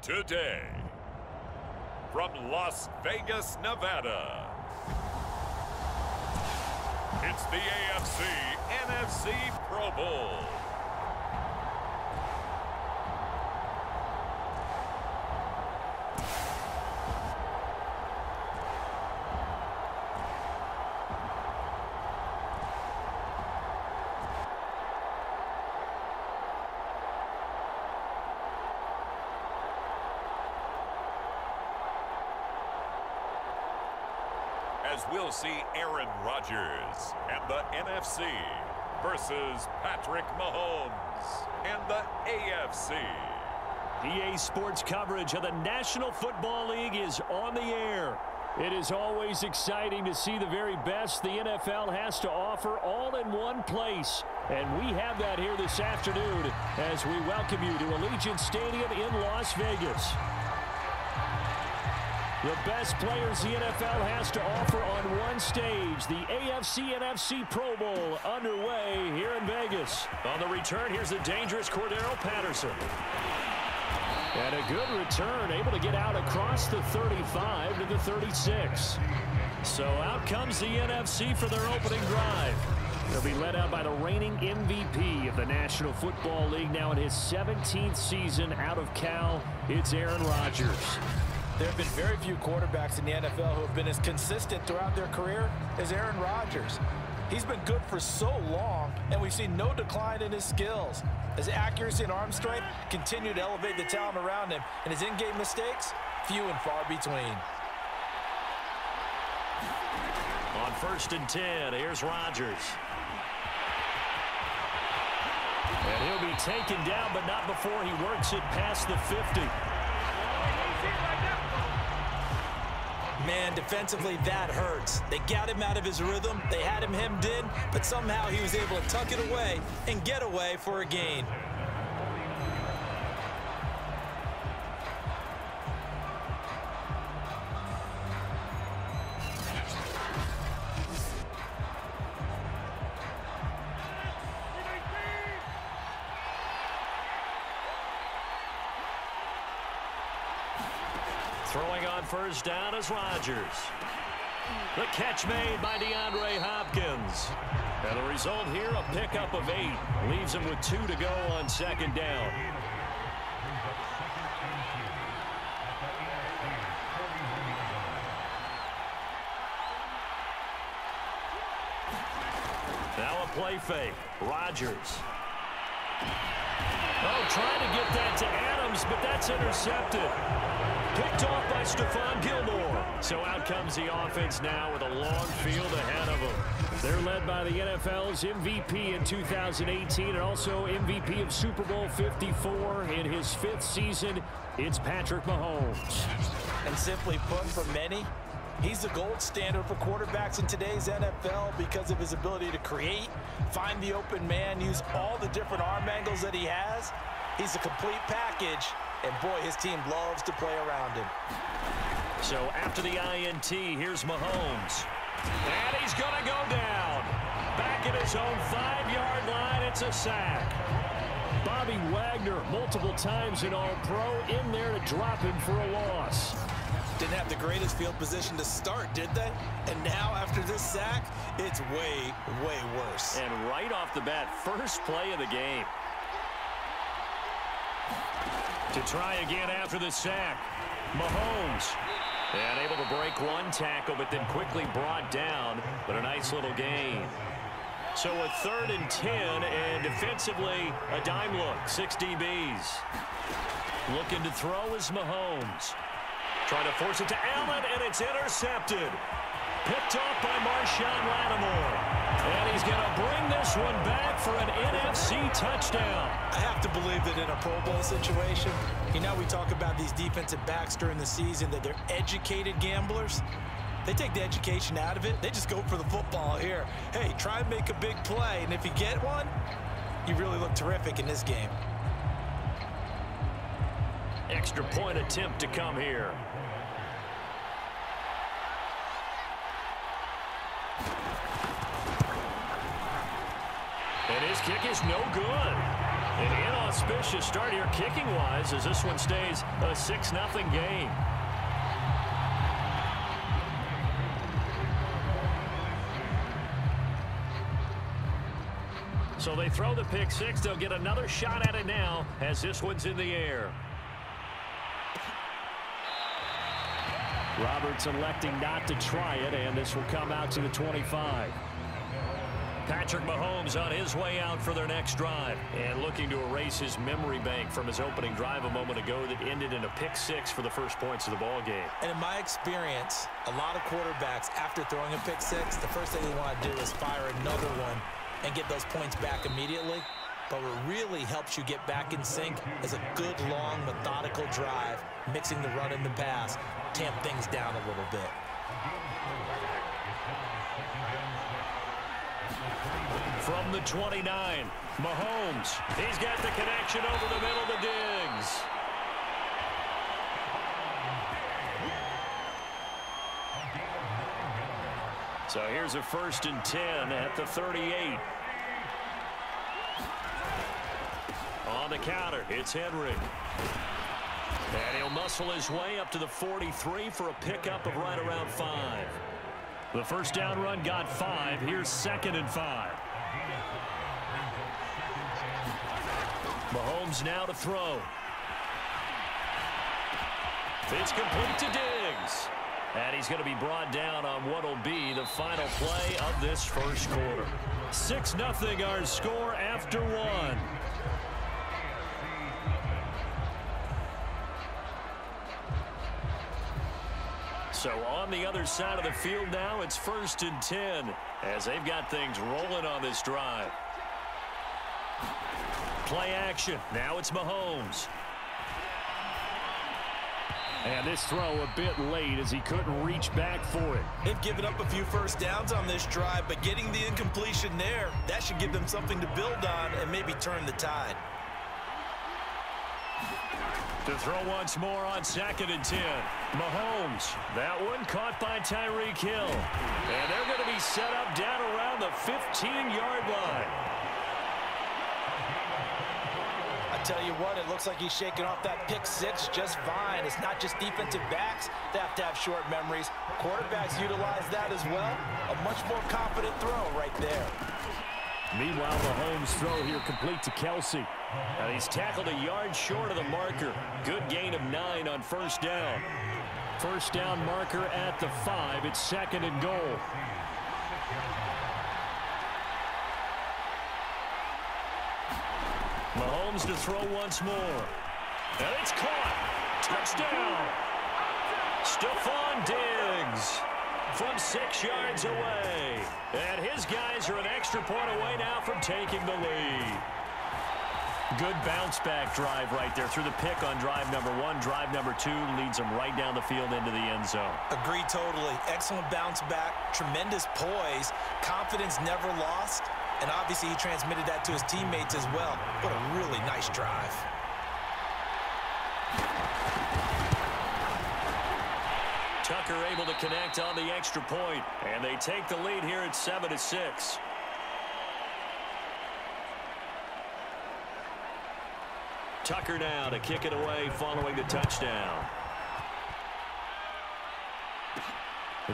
today. From Las Vegas, Nevada, it's the AFC-NFC Pro Bowl. As we'll see Aaron Rodgers and the NFC versus Patrick Mahomes and the AFC. EA Sports coverage of the National Football League is on the air. It is always exciting to see the very best the NFL has to offer all in one place. And we have that here this afternoon as we welcome you to Allegiant Stadium in Las Vegas. The best players the NFL has to offer on one stage. The AFC-NFC Pro Bowl underway here in Vegas. On the return, here's the dangerous Cordero Patterson. And a good return, able to get out across the 35 to the 36. So out comes the NFC for their opening drive. They'll be led out by the reigning MVP of the National Football League, now in his 17th season out of Cal. It's Aaron Rodgers. There have been very few quarterbacks in the NFL who have been as consistent throughout their career as Aaron Rodgers. He's been good for so long, and we've seen no decline in his skills. His accuracy and arm strength continue to elevate the talent around him, and his in-game mistakes, few and far between. On 1st and 10, here's Rodgers. And he'll be taken down, but not before he works it past the 50. Man, defensively, that hurts. They got him out of his rhythm. They had him hemmed in, but somehow he was able to tuck it away and get away for a gain. Throwing on 1st down is Rodgers. The catch made by DeAndre Hopkins. And the result here, a pickup of 8. Leaves him with 2 to go on 2nd down. Now a play fake. Rodgers. Oh, trying to get that to Adams, but that's intercepted. Picked off by Stephon Gilmore. So out comes the offense now with a long field ahead of them. They're led by the NFL's MVP in 2018 and also MVP of Super Bowl 54 in his 5th season. It's Patrick Mahomes. And simply put, for many, he's the gold standard for quarterbacks in today's NFL because of his ability to create, find the open man, use all the different arm angles that he has. He's a complete package. And, boy, his team loves to play around him. So after the INT, here's Mahomes. And he's going to go down. Back at his own 5-yard line, it's a sack. Bobby Wagner, multiple times in All-Pro, in there to drop him for a loss. Didn't have the greatest field position to start, did they? And now, after this sack, it's way, way worse. And right off the bat, first play of the game. To try again after the sack. Mahomes. And able to break one tackle, but then quickly brought down. But a nice little gain. So a 3rd and 10, and defensively, a dime look. 6 DBs. Looking to throw is Mahomes. Trying to force it to Allen, and it's intercepted. Picked off by Marshawn Lattimore. And he's going to bring this one back for an NFC touchdown. I have to believe that in a Pro Bowl situation, you know, we talk about these defensive backs during the season, that they're educated gamblers. They take the education out of it. They just go for the football here. Hey, try and make a big play, and if you get one, you really look terrific in this game. Extra point attempt to come here. And his kick is no good. An inauspicious start here kicking-wise as this one stays a 6-0 game. So they throw the pick six. They'll get another shot at it now as this one's in the air. Roberts electing not to try it, and this will come out to the 25. Patrick Mahomes on his way out for their next drive and looking to erase his memory bank from his opening drive a moment ago that ended in a pick six for the first points of the ball game. And in my experience, a lot of quarterbacks, after throwing a pick six, the first thing they want to do is fire another one and get those points back immediately. But what really helps you get back in sync is a good, long, methodical drive, mixing the run and the pass, tamp things down a little bit. From the 29, Mahomes. He's got the connection over the middle to Diggs. So here's a 1st and 10 at the 38. On the counter, it's Henry. And he'll muscle his way up to the 43 for a pickup of right around 5. The first down run got 5. Here's 2nd and 5. Mahomes now to throw. It's complete to Diggs. And he's going to be brought down on what will be the final play of this first quarter. 6-0 our score after 1. So on the other side of the field now, it's 1st and 10 as they've got things rolling on this drive. Play action. Now it's Mahomes. And this throw a bit late as he couldn't reach back for it. They've given up a few first downs on this drive, but getting the incompletion there, that should give them something to build on and maybe turn the tide. To throw once more on 2nd and 10. Mahomes. That one caught by Tyreek Hill. And they're going to be set up down around the 15-yard line. I tell you what, it looks like he's shaking off that pick six just fine. It's not just defensive backs that have to have short memories. Quarterbacks utilize that as well. A much more confident throw right there. Meanwhile, Mahomes' throw here complete to Kelsey. And he's tackled a yard short of the marker. Good gain of 9 on 1st down. 1st down marker at the 5. It's 2nd and goal. Mahomes to throw once more. And it's caught. Touchdown. Stephon Diggs from 6 yards away. And his guys are an extra point away now from taking the lead. Good bounce-back drive right there through the pick on drive number 1. Drive number 2 leads them right down the field into the end zone. Agree totally. Excellent bounce-back, tremendous poise, confidence never lost, and obviously he transmitted that to his teammates as well. What a really nice drive. Tucker able to connect on the extra point, and they take the lead here at 7-6. Tucker now to kick it away following the touchdown.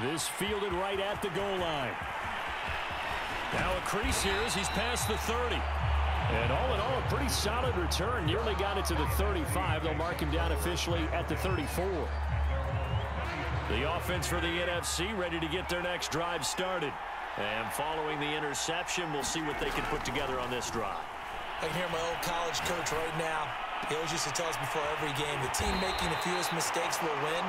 This fielded right at the goal line. Now a crease here as he's past the 30. And all in all, a pretty solid return. Nearly got it to the 35. They'll mark him down officially at the 34. The offense for the NFC ready to get their next drive started. And following the interception, we'll see what they can put together on this drive. I can hear my old college coach right now. He always used to tell us before every game, the team making the fewest mistakes will win.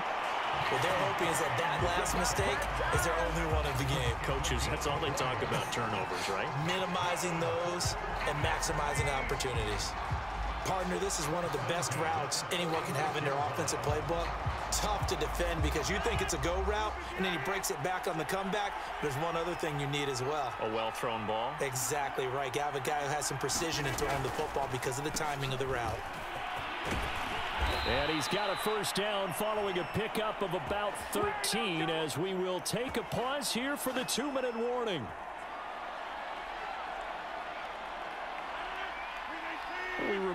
What they're hoping is that last mistake is their only one of the game. Coaches, that's all they talk about, turnovers, right? Minimizing those and maximizing opportunities. Partner, this is one of the best routes anyone can have in their offensive playbook. Tough to defend because you think it's a go route, and then he breaks it back on the comeback. There's one other thing you need as well. A well-thrown ball? Exactly right. You have a guy who has some precision in throwing the football because of the timing of the route. And he's got a first down following a pickup of about 13 as we will take a pause here for the 2-minute warning.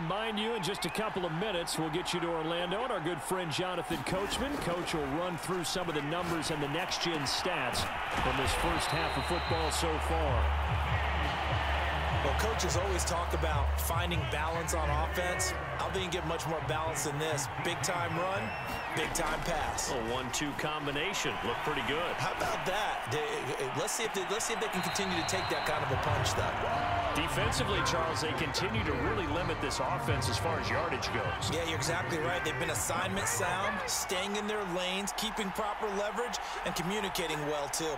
remind you in just a couple of minutes, we'll get you to Orlando and our good friend Jonathan Coachman. Coach will run through some of the numbers and the next-gen stats from this first half of football so far. Well, coaches always talk about finding balance on offense. I don't think you get much more balance than this. Big-time run, big-time pass. A 1-2 combination. Look pretty good. How about that? Let's see if they can continue to take that kind of a punch, though. Defensively, Charles, they continue to really limit this offense as far as yardage goes. Yeah, you're exactly right. They've been assignment sound, staying in their lanes, keeping proper leverage, and communicating well, too.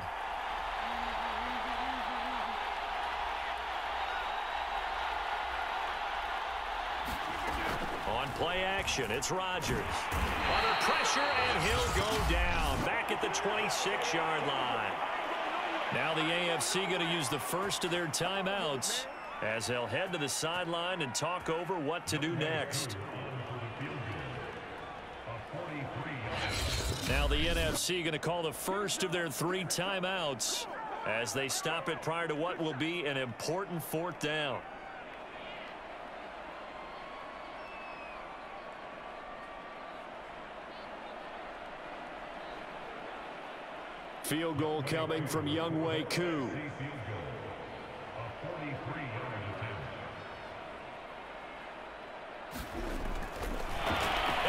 On play action, it's Rodgers. Under pressure, and he'll go down. Back at the 26-yard line. Now the AFC going to use the first of their timeouts as they'll head to the sideline and talk over what to do next. Now the NFC going to call the first of their 3 timeouts as they stop it prior to what will be an important 4th down. Field goal coming from Younghoe Koo. And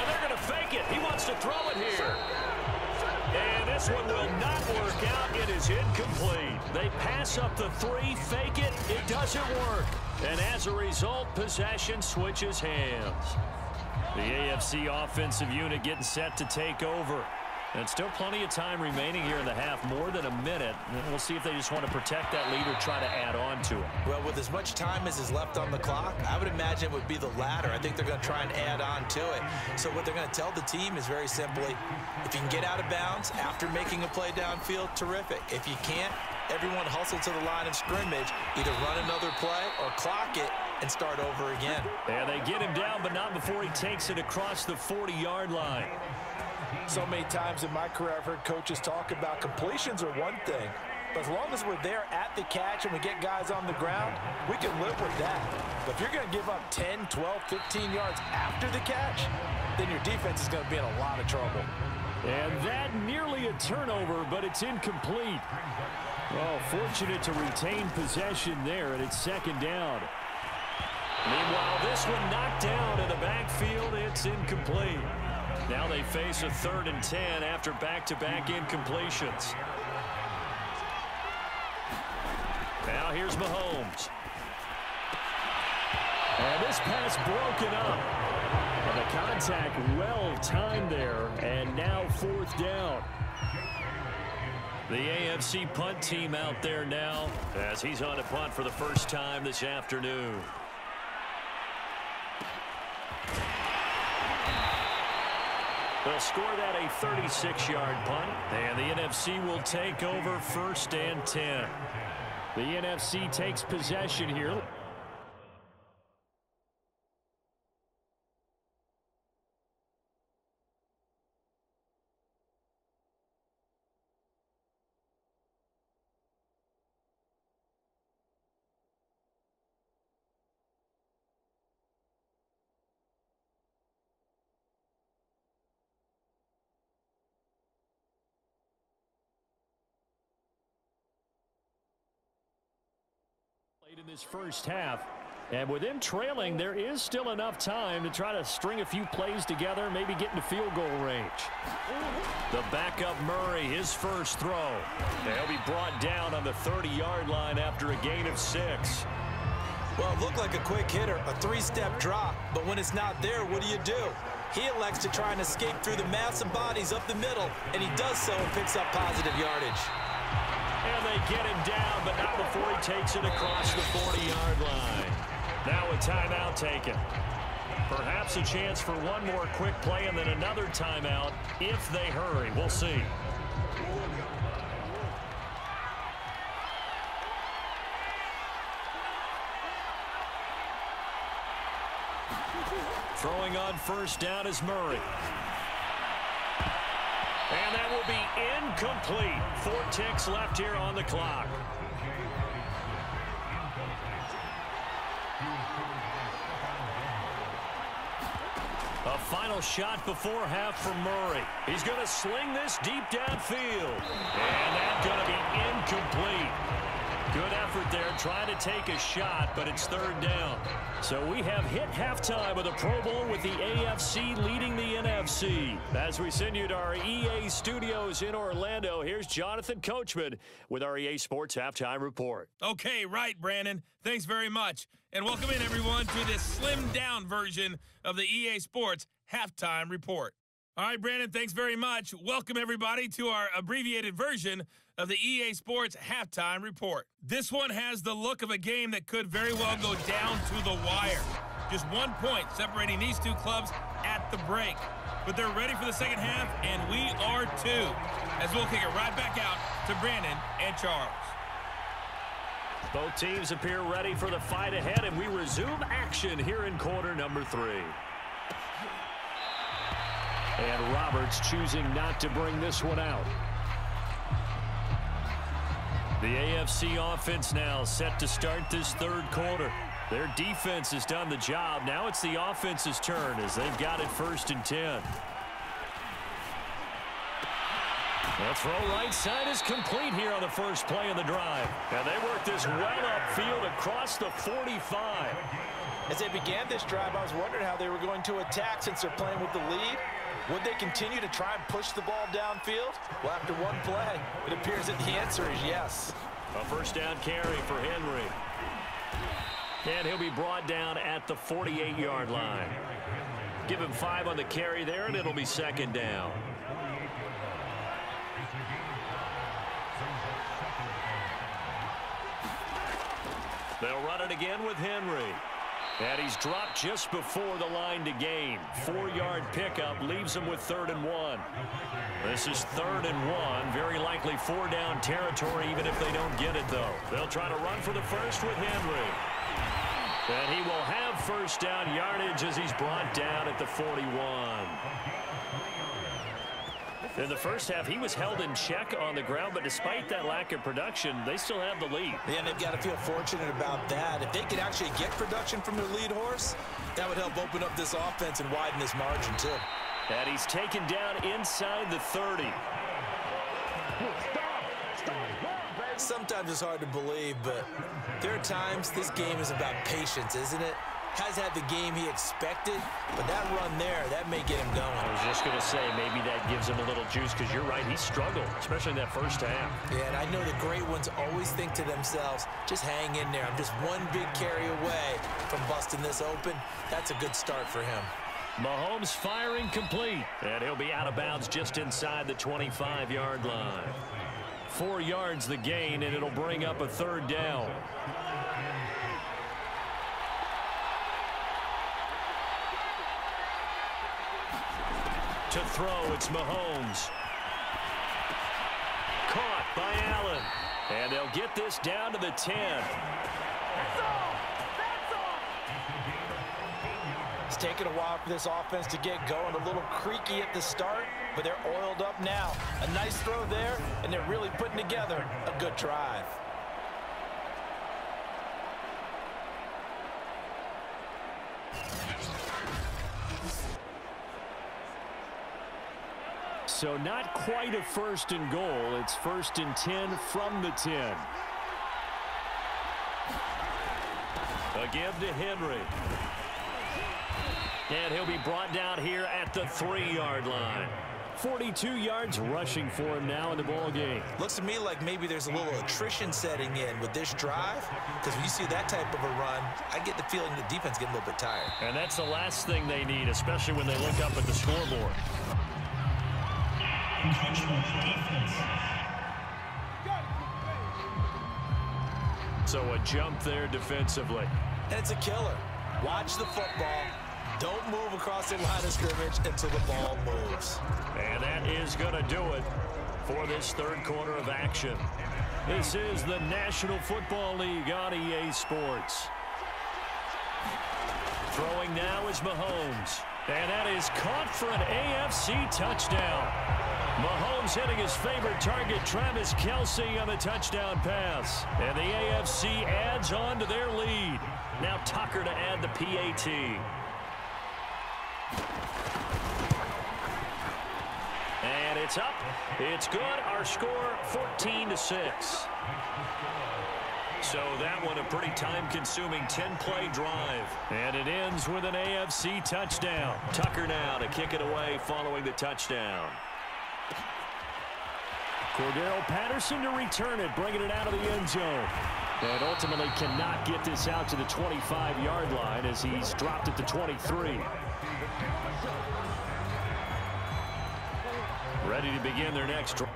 they're going to fake it. He wants to throw it here. And this one will not work out. It is incomplete. They pass up the 3, fake it. It doesn't work. And as a result, possession switches hands. The AFC offensive unit getting set to take over. And still plenty of time remaining here in the half, more than a minute. And we'll see if they just want to protect that lead or try to add on to it. Well, with as much time as is left on the clock, I would imagine it would be the latter. I think they're going to try and add on to it. So what they're going to tell the team is very simply, if you can get out of bounds after making a play downfield, terrific. If you can't, everyone hustle to the line of scrimmage, either run another play or clock it and start over again. And they get him down, but not before he takes it across the 40-yard line. So many times in my career, I've heard coaches talk about completions are one thing, but as long as we're there at the catch and we get guys on the ground, we can live with that. But if you're going to give up 10, 12, 15 yards after the catch, then your defense is going to be in a lot of trouble. And that nearly a turnover, but it's incomplete. Oh, fortunate to retain possession there, and it's 2nd down. Meanwhile, this one knocked down in the backfield. It's incomplete. Now they face a 3rd and 10 after back-to-back incompletions. Now here's Mahomes. And this pass broken up. And the contact well timed there, and now 4th down. The AFC punt team out there now as he's on a punt for the first time this afternoon. They'll score that a 36-yard punt, and the NFC will take over 1st and 10. The NFC takes possession here. In this first half, and with them trailing, there is still enough time to try to string a few plays together, maybe get into field goal range. The backup Murray, his first throw. They'll be brought down on the 30-yard line after a gain of 6. Well, it looked like a quick hitter, a 3-step drop, but when it's not there, what do? He elects to try and escape through the mass of bodies up the middle, and he does so and picks up positive yardage. And they get him down, but not before he takes it across the 40-yard line. Now a timeout taken. Perhaps a chance for one more quick play and then another timeout if they hurry. We'll see. Throwing on 1st down is Murray. And that will be incomplete. 4 ticks left here on the clock. A final shot before half for Murray. He's going to sling this deep downfield. And that's going to be incomplete. Good effort there trying to take a shot, but it's third down. So we have hit halftime of the Pro Bowl with the AFC leading the NFC. As we send you to our EA studios in Orlando, here's Jonathan Coachman with our EA Sports Halftime Report. Okay, right, Brandon. Thanks very much. And welcome in, everyone, to this slimmed-down version of the EA Sports Halftime Report. All right, Brandon, thanks very much. Welcome, everybody, to our abbreviated version of the EA Sports Halftime Report. This one has the look of a game that could very well go down to the wire. Just 1 point separating these two clubs at the break. But they're ready for the second half, and we are too, as we'll kick it right back out to Brandon and Charles. Both teams appear ready for the fight ahead, and we resume action here in quarter number 3. And Roberts choosing not to bring this one out. The AFC offense now set to start this third quarter. Their defense has done the job. Now it's the offense's turn as they've got it 1st and 10. The throw right side is complete here on the first play of the drive. And they work this well upfield across the 45. As they began this drive, I was wondering how they were going to attack since they're playing with the lead. Would they continue to try and push the ball downfield? Well, after one play, it appears that the answer is yes. A first down carry for Henry. And he'll be brought down at the 48-yard line. Give him 5 on the carry there, and it'll be second down. They'll run it again with Henry. And he's dropped just before the line to gain. 4-yard pickup leaves him with 3rd and 1. This is 3rd and 1. Very likely 4-down territory even if they don't get it, though. They'll try to run for the first with Henry. And he will have first down yardage as he's brought down at the 41. In the first half, he was held in check on the ground, but despite that lack of production, they still have the lead. Yeah, and they've got to feel fortunate about that. If they could actually get production from their lead horse, that would help open up this offense and widen this margin, too. And he's taken down inside the 30. Sometimes it's hard to believe, but there are times this game is about patience, isn't it? Has had the game he expected, but that run there, that may get him going. I was just going to say, maybe that gives him a little juice, because you're right, he struggled, especially in that first half. Yeah, and I know the great ones always think to themselves, just hang in there. I'm just one big carry away from busting this open. That's a good start for him. Mahomes firing complete, and he'll be out of bounds just inside the 25-yard line. 4 yards the gain, and it'll bring up a 3rd down. To throw, it's Mahomes. Caught by Allen. And they'll get this down to the 10. It's taken a while for this offense to get going. A little creaky at the start, but they're oiled up now. A nice throw there, and they're really putting together a good drive. So not quite a 1st and goal. It's 1st and 10 from the 10. A give to Henry. And he'll be brought down here at the 3-yard line. 42 yards rushing for him now in the ball game. Looks to me like maybe there's a little attrition setting in with this drive, because when you see that type of a run, I get the feeling the defense getting a little bit tired. And that's the last thing they need, especially when they look up at the scoreboard. So a jump there defensively. And it's a killer. Watch the football. Don't move across the line of scrimmage until the ball moves. And that is going to do it for this third quarter of action. This is the National Football League on EA Sports. Throwing now is Mahomes. And that is caught for an AFC touchdown. Mahomes hitting his favorite target, Travis Kelce, on the touchdown pass. And the AFC adds on to their lead. Now Tucker to add the PAT. And it's up. It's good. Our score, 14-6. So that one a pretty time-consuming 10-play drive. And it ends with an AFC touchdown. Tucker now to kick it away following the touchdown. Cordero Patterson to return it, bringing it out of the end zone. And ultimately cannot get this out to the 25-yard line as he's dropped it to 23. Ready to begin their next drive.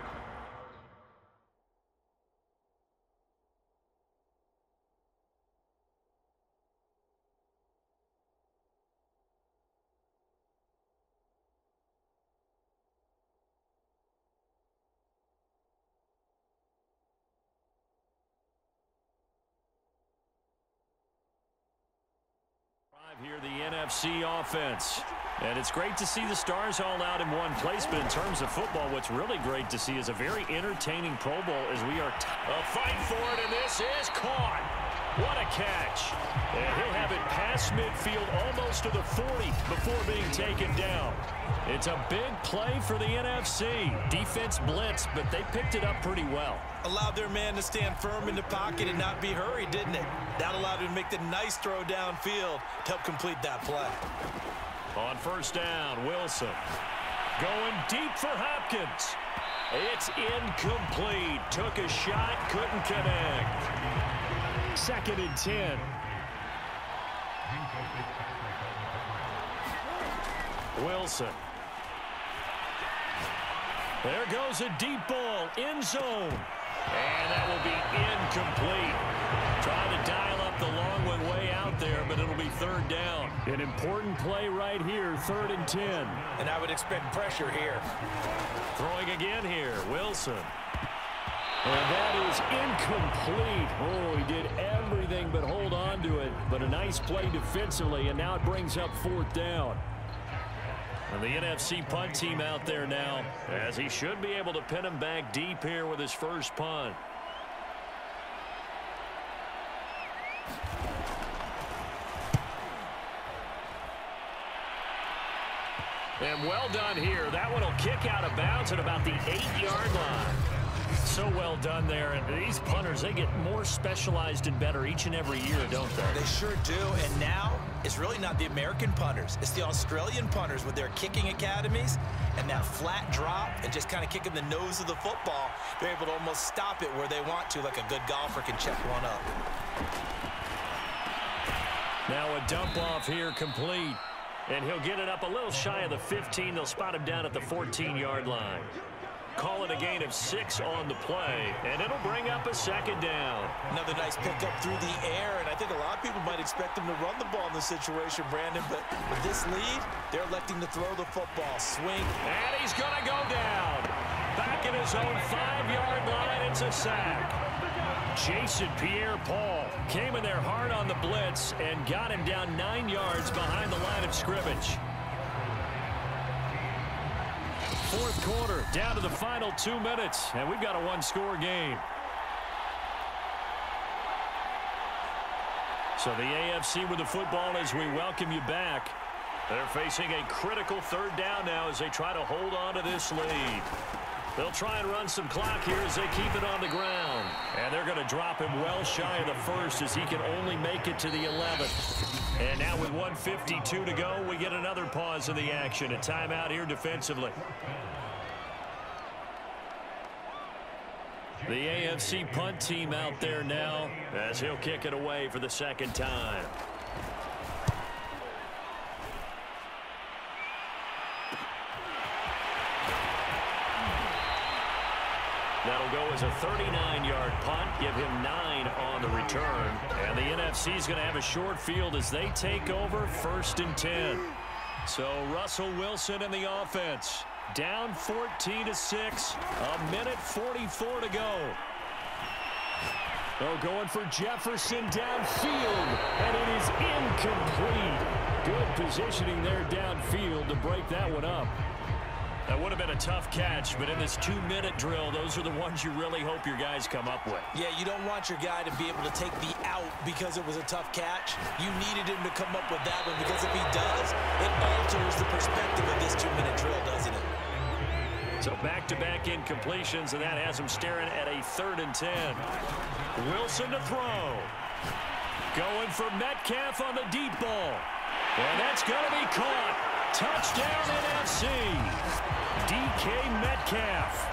Here the NFC offense. And it's great to see the stars all out in one place, but in terms of football, what's really great to see is a very entertaining Pro Bowl as we are a fight for it, and this is caught. What a catch. And he'll have it past midfield almost to the 40 before being taken down. It's a big play for the NFC. Defense blitzed, but they picked it up pretty well. Allowed their man to stand firm in the pocket and not be hurried, didn't it? That allowed him to make the nice throw downfield to help complete that play. On first down, Wilson. Going deep for Hopkins. It's incomplete. Took a shot, couldn't connect. 2nd and 10. Wilson. There goes a deep ball, end zone. And that will be incomplete. Trying to dial up the long one way out there, but it'll be 3rd down. An important play right here, 3rd and 10. And I would expect pressure here. Throwing again here, Wilson. And that is incomplete. Oh, he did everything but hold on to it. But a nice play defensively, and now it brings up 4th down. And the NFC punt team out there now, as he should be able to pin him back deep here with his first punt. And well done here. That one will kick out of bounds at about the 8-yard line. So well done there. And these punters, they get more specialized and better each and every year, don't they? They sure do. And now it's really not the American punters. It's the Australian punters with their kicking academies and that flat drop and just kind of kicking the nose of the football. They're able to almost stop it where they want to, like a good golfer can check one up. Now a dump off here complete. And he'll get it up a little shy of the 15. They'll spot him down at the 14-yard line. Call it a gain of 6 on the play, and it'll bring up a 2nd down. Another nice pickup through the air, and I think a lot of people might expect him to run the ball in this situation, Brandon, but with this lead, they're electing to throw the football. Swing. And he's going to go down. Back in his own 5-yard line, it's a sack. Jason Pierre-Paul came in there hard on the blitz and got him down 9 yards behind the line of scrimmage. 4th quarter, down to the final 2 minutes, and we've got a 1-score game. So the AFC with the football as we welcome you back. They're facing a critical 3rd down now as they try to hold on to this lead. They'll try and run some clock here as they keep it on the ground. And they're going to drop him well shy of the 1st as he can only make it to the 11th. And now with 1:52 to go, we get another pause in the action. A timeout here defensively. The AFC punt team out there now as he'll kick it away for the 2nd time. That'll go as a 39-yard punt, give him 9 on the return. And the NFC is going to have a short field as they take over 1st and 10. So Russell Wilson in the offense. Down 14-6, a minute 44 to go. Oh, going for Jefferson downfield, and it is incomplete. Good positioning there downfield to break that one up. That would have been a tough catch, but in this 2-minute drill, those are the ones you really hope your guys come up with. Yeah, you don't want your guy to be able to take the out because it was a tough catch. You needed him to come up with that one because if he does, it alters the perspective of this 2-minute drill, doesn't it? So back-to-back incompletions, and that has him staring at a 3rd and 10. Wilson to throw. Going for Metcalf on the deep ball. And that's going to be caught. Touchdown NFC. DK Metcalf,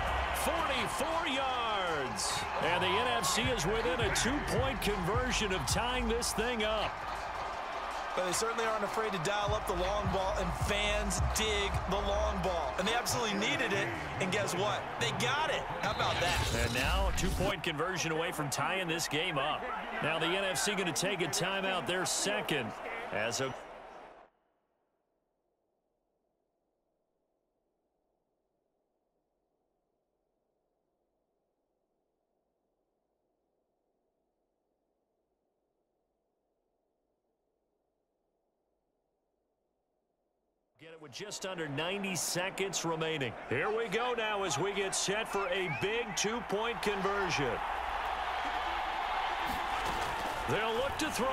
44 yards. And the NFC is within a 2-point conversion of tying this thing up. But they certainly aren't afraid to dial up the long ball, and fans dig the long ball. And they absolutely needed it, and guess what? They got it. How about that? And now a 2-point conversion away from tying this game up. Now the NFC going to take a timeout, their second, as a get it with just under 90 seconds remaining. Here we go now as we get set for a big 2-point conversion. They'll look to throw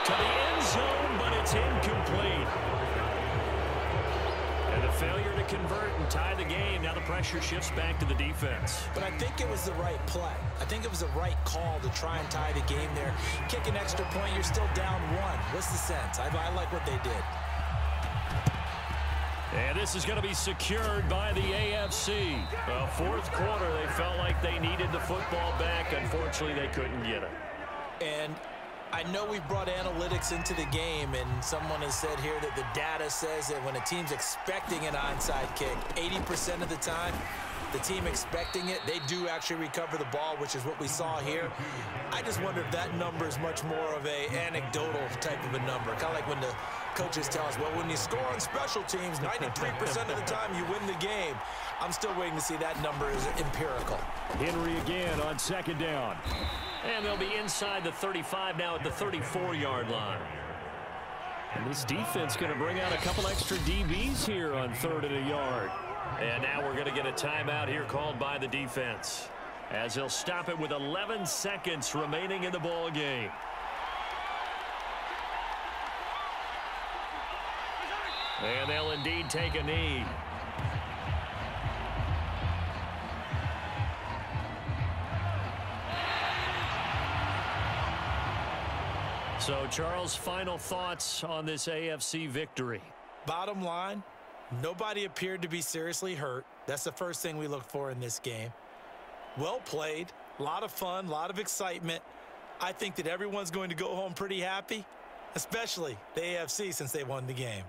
to the end zone, but it's incomplete. And the failure to convert and tie the game. Now the pressure shifts back to the defense. But I think it was the right play. I think it was the right call to try and tie the game there. Kick an extra point, you're still down 1. What's the sense? I like what they did. And this is going to be secured by the AFC. Well, 4th quarter, they felt like they needed the football back. Unfortunately, they couldn't get it. And I know we've brought analytics into the game, and someone has said here that the data says that when a team's expecting an onside kick, 80% of the time, the team expecting it, they do actually recover the ball, which is what we saw here. I just wonder if that number is much more of a anecdotal type of a number. Kind of like when the coaches tell us, well, when you score on special teams, 93% of the time you win the game. I'm still waiting to see that number is empirical. Henry again on 2nd down. And they'll be inside the 35 now at the 34-yard line. And this defense going to bring out a couple extra DBs here on 3rd and a yard. And now we're going to get a timeout here called by the defense, as they'll stop it with 11 seconds remaining in the ball game. And they'll indeed take a knee. So, Charles, final thoughts on this AFC victory? Bottom line, nobody appeared to be seriously hurt. That's the first thing we look for in this game. Well played, a lot of fun, a lot of excitement. I think that everyone's going to go home pretty happy, especially the AFC since they won the game.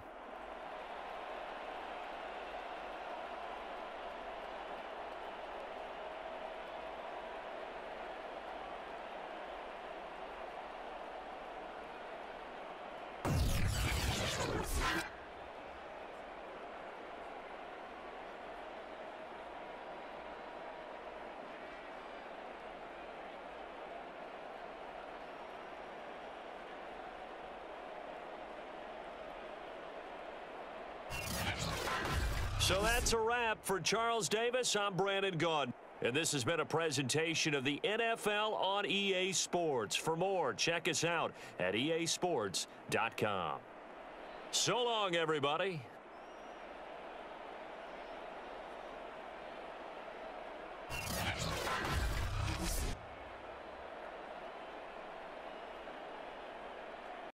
So that's a wrap for Charles Davis. I'm Brandon Gaudin. And this has been a presentation of the NFL on EA Sports. For more, check us out at easports.com. So long, everybody.